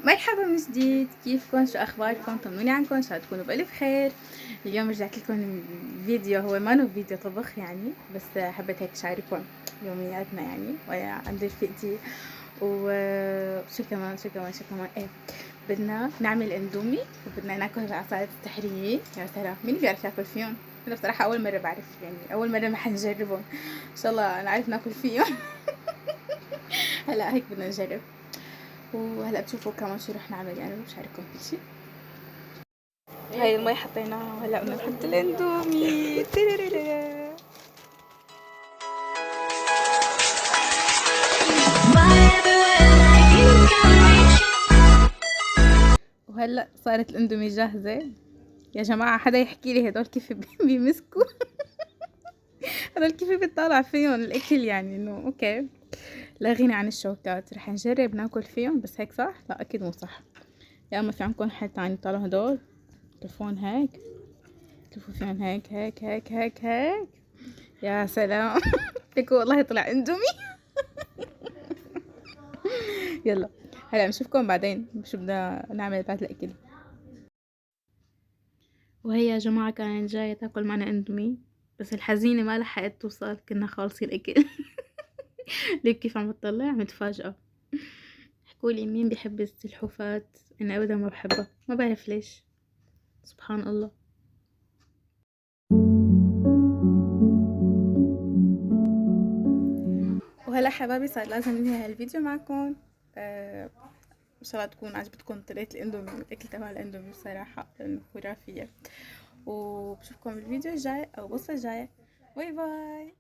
مرحبا من جديد، كيفكم؟ شو اخباركم؟ طمنوني عنكم، ان شاء الله تكونوا بالف خير. اليوم رجعت لكم فيديو، هو ما هو فيديو طبخ يعني، بس حبيت هيك شارككم يومياتنا يعني ويا عند رفيقتي. وشو كمان ايه، بدنا نعمل اندومي وبدنا ناكل عصاير السحرية. يا سلام، مين بيعرف ياكل فيهم؟ انا بصراحة اول مرة بعرف، يعني اول مرة ما حنجربهم، ان شاء الله نعرف ناكل فيهم. هلا هيك بدنا نجرب، وهلا بتشوفوا كمان شو رح نعمل، يعني بشارككم كل شي. هاي المي حطيناها وهلا بدنا نحط الاندومي. تيريريري. وهلا صارت الاندومي جاهزة. يا جماعة حدا يحكي لي هدول كيف بيمسكوا؟ هدول كيف بيطلع فيهم الاكل؟ يعني انه اوكي، لا غنى عن الشوكات. رح نجرب ناكل فيهم، بس هيك صح؟ لا اكيد مو صح. يا اما في عندكم حل تاني؟ طالعوا هدول تلفون هيك، تلفوا فيهم هيك هيك هيك هيك هيك. يا سلام. فيكو والله طلع اندومي. يلا هلا بنشوفكم بعدين شو بدنا نعمل بعد الاكل. وهي يا جماعة كانت جاية تاكل معنا اندومي، بس الحزينة ما لحقت توصل، كنا خالصين اكل. ليك كيف عم بتطلع متفاجئة. احكولي مين بيحب السلحوفات؟ انا ابدا ما بحبها، ما بعرف ليش، سبحان الله. وهلا حبايبي صار لازم ننهي هالفيديو معكم. ان شاء الله تكون عجبتكم طريقة الاندومي والاكل تبع الاندومي، بصراحة لانه خرافية. وبشوفكم بالفيديو الجاي او الوصفة الجاية. باي باي.